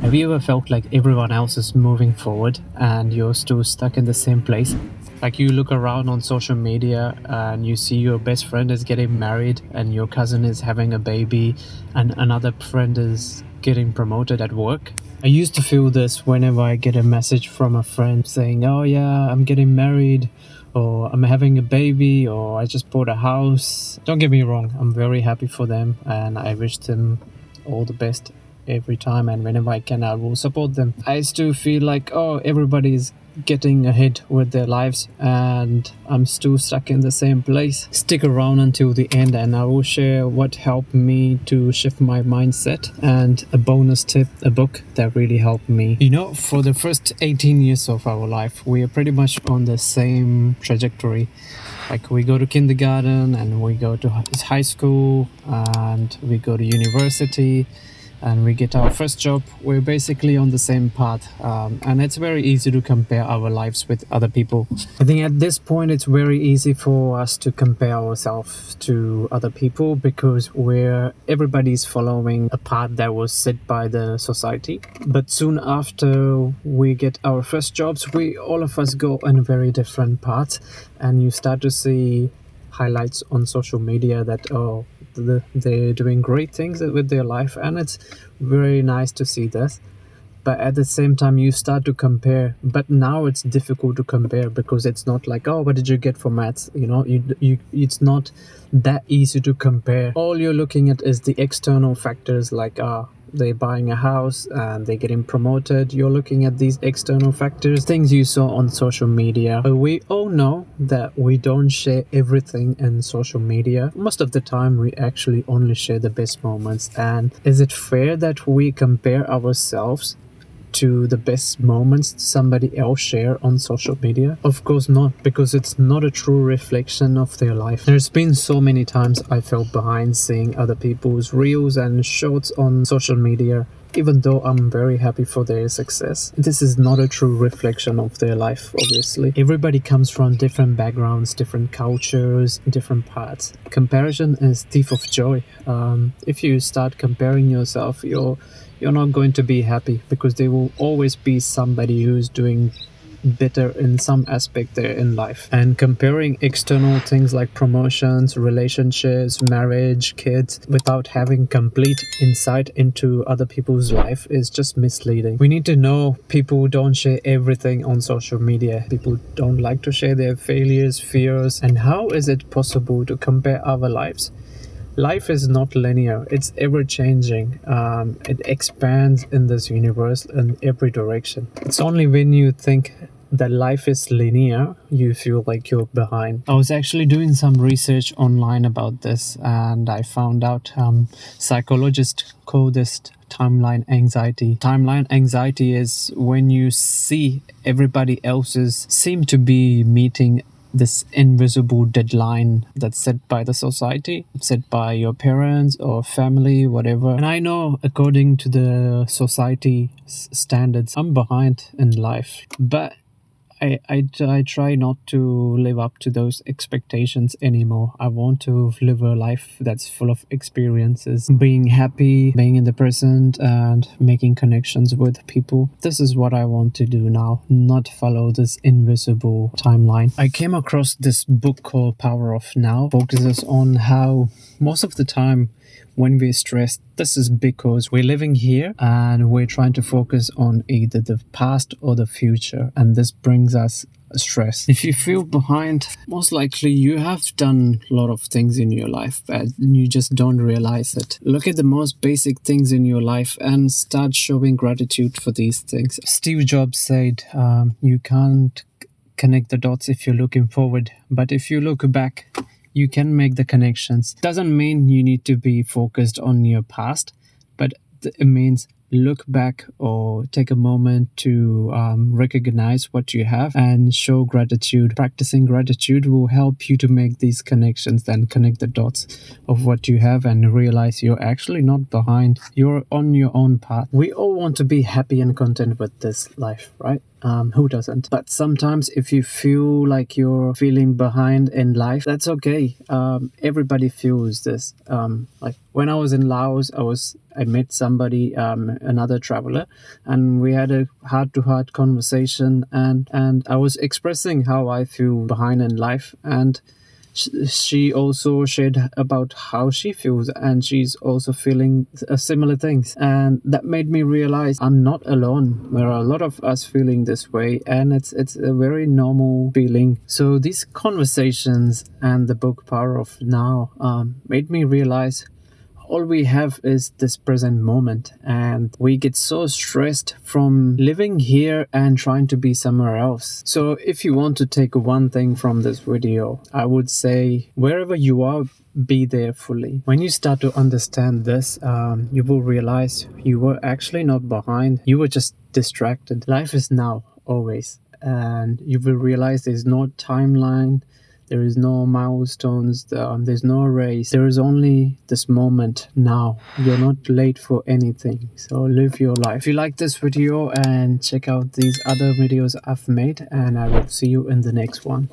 Have you ever felt like everyone else is moving forward and you're still stuck in the same place? Like you look around on social media and you see your best friend is getting married and your cousin is having a baby and another friend is getting promoted at work. I used to feel this whenever I get a message from a friend saying, "Oh yeah, I'm getting married," or "I'm having a baby," or "I just bought a house." Don't get me wrong, I'm very happy for them and I wish them all the best every time, and whenever I can I will support them. I still feel like, oh, everybody's getting ahead with their lives and I'm still stuck in the same place. Stick around until the end and I will share what helped me to shift my mindset and a bonus tip, a book that really helped me. For the first 18 years of our life, we are pretty much on the same trajectory. Like we go to kindergarten and we go to high school and we go to university and we get our first job. We're basically on the same path, and it's very easy to compare our lives with other people. I think at this point it's very easy for us to compare ourselves to other people because everybody's following a path that was set by the society. But soon after we get our first jobs, all of us go on a very different path, and you start to see highlights on social media that they're doing great things with their life, and it's very nice to see this. But at the same time you start to compare, but now it's difficult to compare because it's not like, oh, what did you get for maths? It's not that easy to compare. All you're looking at is the external factors, like they're buying a house and they're getting promoted. You're looking at these external factors, things you saw on social media. But we all know that we don't share everything in social media. Most of the time we actually only share the best moments. And is it fair that we compare ourselves to the best moments somebody else share on social media? Of course not, because it's not a true reflection of their life. There's been so many times I felt behind seeing other people's reels and shorts on social media. Even though I'm very happy for their success, this is not a true reflection of their life, obviously. Everybody comes from different backgrounds, different cultures, different paths. Comparison is thief of joy. If you start comparing yourself, you're not going to be happy because there will always be somebody who's doing better in some aspect there in life. And comparing external things like promotions, relationships, marriage, kids, without having complete insight into other people's life is just misleading. We need to know people don't share everything on social media. People don't like to share their failures, fears, and how is it possible to compare our lives? Life is not linear, it's ever-changing. It expands in this universe in every direction. It's only when you think that life is linear, you feel like you're behind. I was actually doing some research online about this, and I found out psychologists call this timeline anxiety. Timeline anxiety is when you see everybody else's seem to be meeting this invisible deadline that's set by the society, set by your parents or family, whatever. And I know according to the society standards, I'm behind in life, but I try not to live up to those expectations anymore. I want to live a life that's full of experiences, being happy, being in the present, and making connections with people. This is what I want to do now, not follow this invisible timeline. I came across this book called Power of Now. It focuses on how most of the time when we're stressed, this is because we're living here and we're trying to focus on either the past or the future, and this brings us stress. If you feel behind, most likely you have done a lot of things in your life but you just don't realize it. Look at the most basic things in your life and start showing gratitude for these things. Steve Jobs said, you can't connect the dots if you're looking forward, but if you look back, you can make the connections. Doesn't mean you need to be focused on your past, but it means look back or take a moment to recognize what you have and show gratitude. Practicing gratitude will help you to make these connections, then connect the dots of what you have and realize you're actually not behind. You're on your own path. We all want to be happy and content with this life, right? Who doesn't? But sometimes if you feel like you're feeling behind in life, that's okay. Everybody feels this. Like when I was in Laos, I met somebody another traveler, and we had a heart-to-heart conversation, and I was expressing how I feel behind in life, and she also shared about how she feels, and she's also feeling similar things, and that made me realize I'm not alone. There are a lot of us feeling this way, and it's a very normal feeling. So these conversations and the book Power of Now made me realize all we have is this present moment, and we get so stressed from living here and trying to be somewhere else. So if you want to take one thing from this video, I would say wherever you are, be there fully. When you start to understand this, you will realize you were actually not behind, you were just distracted. Life is now, always, and you will realize there's no timeline, there is no milestones, there's no race. There is only this moment now. You're not late for anything. So live your life. If you like this video, and check out these other videos I've made, and I will see you in the next one.